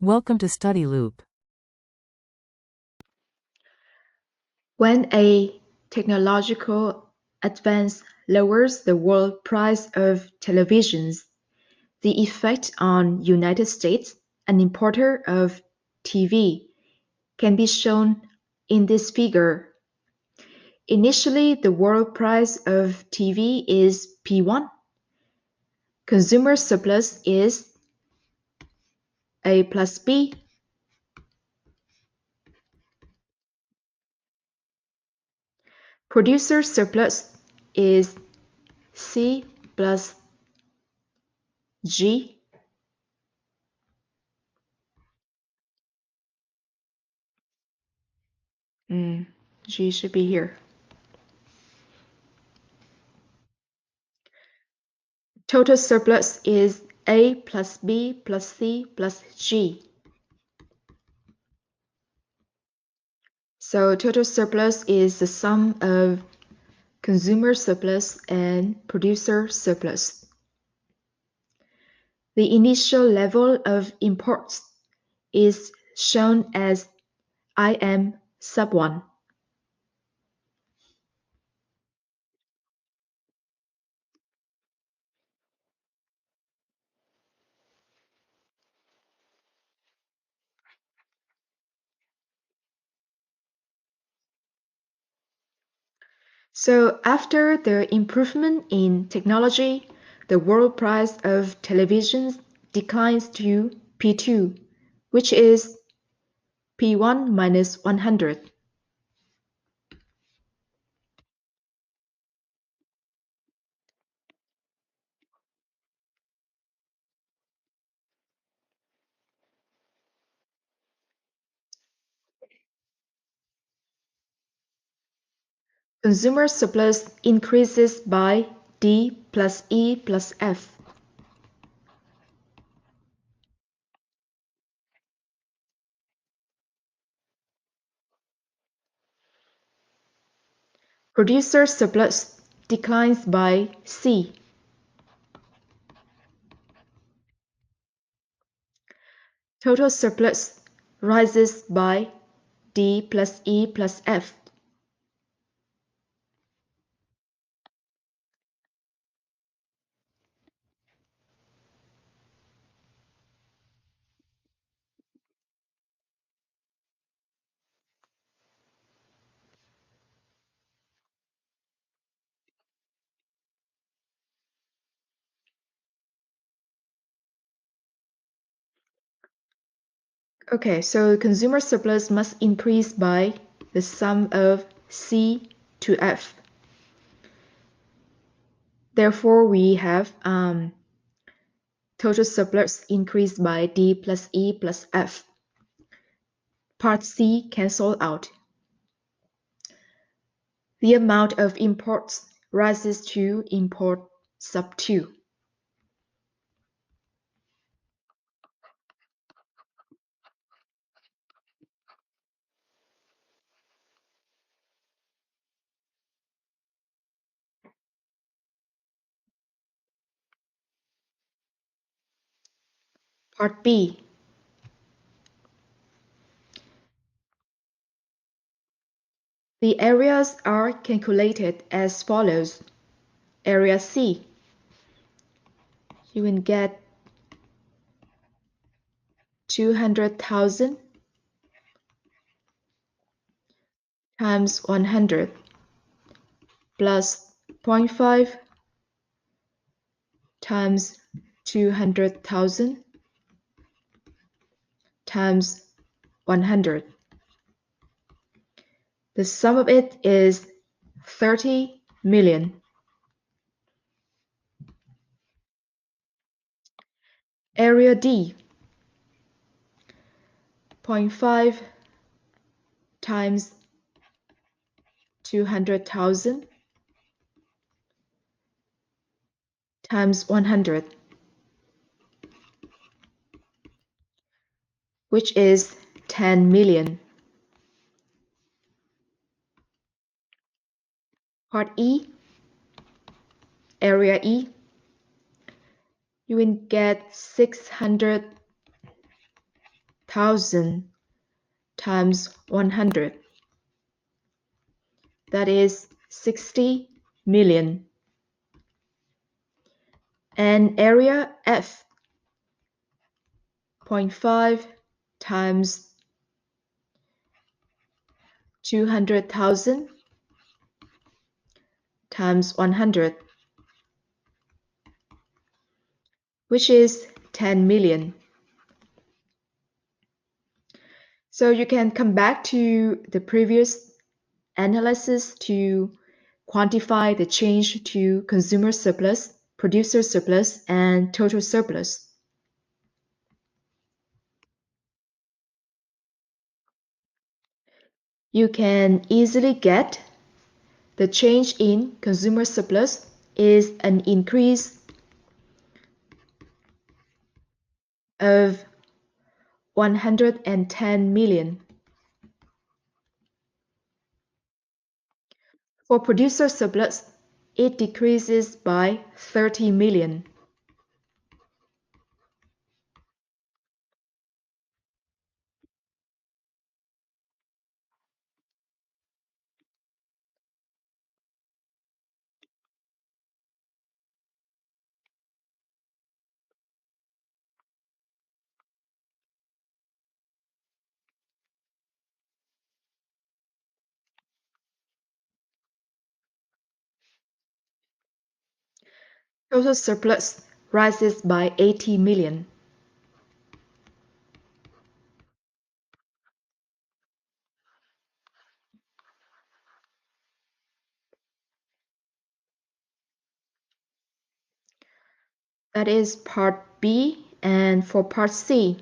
Welcome to Study Loop. When a technological advance lowers the world price of televisions, the effect on United States, an importer of TV, can be shown in this figure. Initially, the world price of TV is P1. Consumer surplus is A plus B. Producer surplus is C plus G. G should be here. Total surplus is A plus B plus C plus G. So total surplus is the sum of consumer surplus and producer surplus. The initial level of imports is shown as IM sub 1. So after the improvement in technology, the world price of televisions declines to P2, which is P1 minus 100. Consumer surplus increases by D plus E plus F. Producer surplus declines by C. Total surplus rises by D plus E plus F. Okay, so consumer surplus must increase by the sum of C to F. Therefore, we have total surplus increased by D plus E plus F. Part C cancel out. The amount of imports rises to import sub 2. Part B. The areas are calculated as follows. Area C, you will get 200,000 times 100 plus 0.5 times 200,000 times 100. The sum of it is 30 million. Area D, 0.5 times 200,000 times 100, which is 10 million. Part E, Area E, you will get 600 thousand times 100. That is 60 million. And area F, 0.5 times 200,000 times 100, which is 10 million. So you can come back to the previous analysis to quantify the change to consumer surplus, producer surplus, and total surplus. You can easily get the change in consumer surplus is an increase of 110 million. For producer surplus, it decreases by 30 million. Total surplus rises by 80 million. That is part B, and for part C,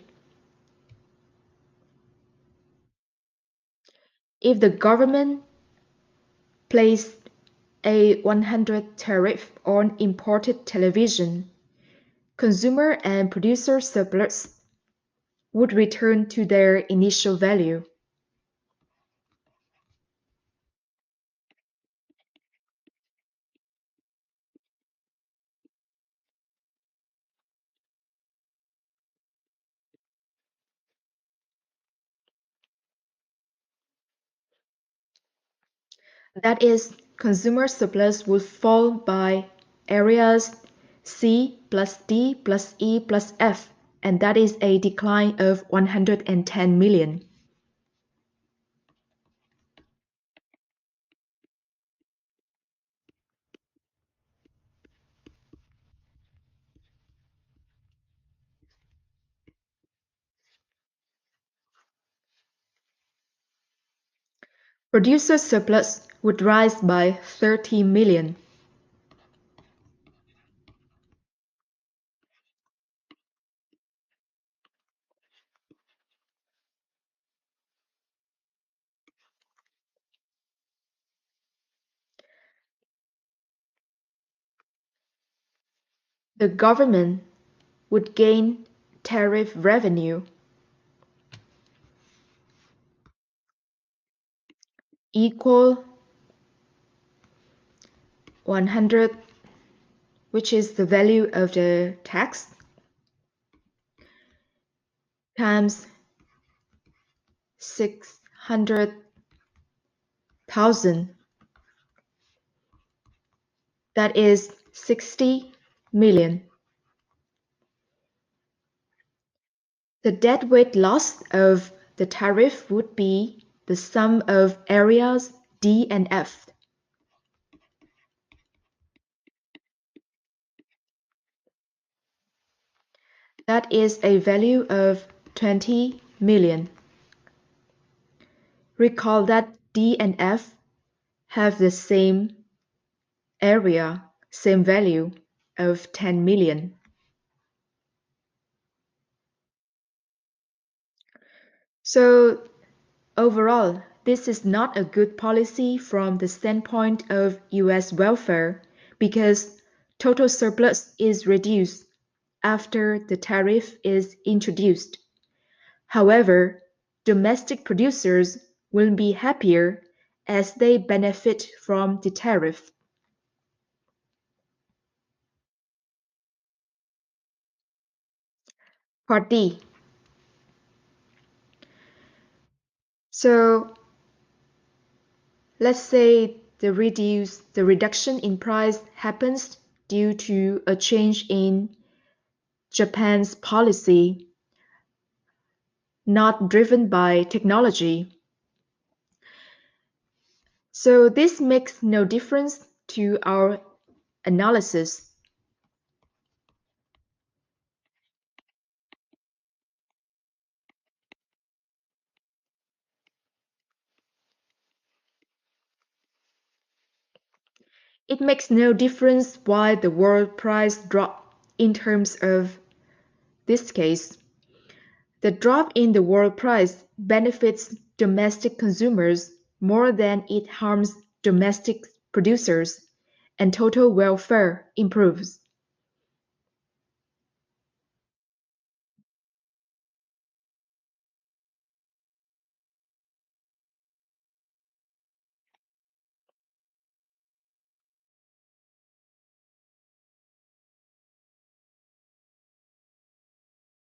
if the government placed a 100 tariff on imported television, consumer and producer surplus would return to their initial value. That is, consumer surplus would fall by areas C plus D plus E plus F, and that is a decline of 110 million. Producer surplus would rise by 30 million. The government would gain tariff revenue equal 100, which is the value of the tax, times 600,000. That is 60 million. The deadweight loss of the tariff would be the sum of areas D and F. That is a value of 20 million. Recall that D and F have the same area, same value of 10 million. So overall, this is not a good policy from the standpoint of US welfare because total surplus is reduced after the tariff is introduced. However, domestic producers will be happier as they benefit from the tariff. Part D. So let's say the reduction in price happens due to a change in Japan's policy, not driven by technology. So this makes no difference to our analysis. It makes no difference why the world price dropped in terms of this case. The drop in the world price benefits domestic consumers more than it harms domestic producers, and total welfare improves.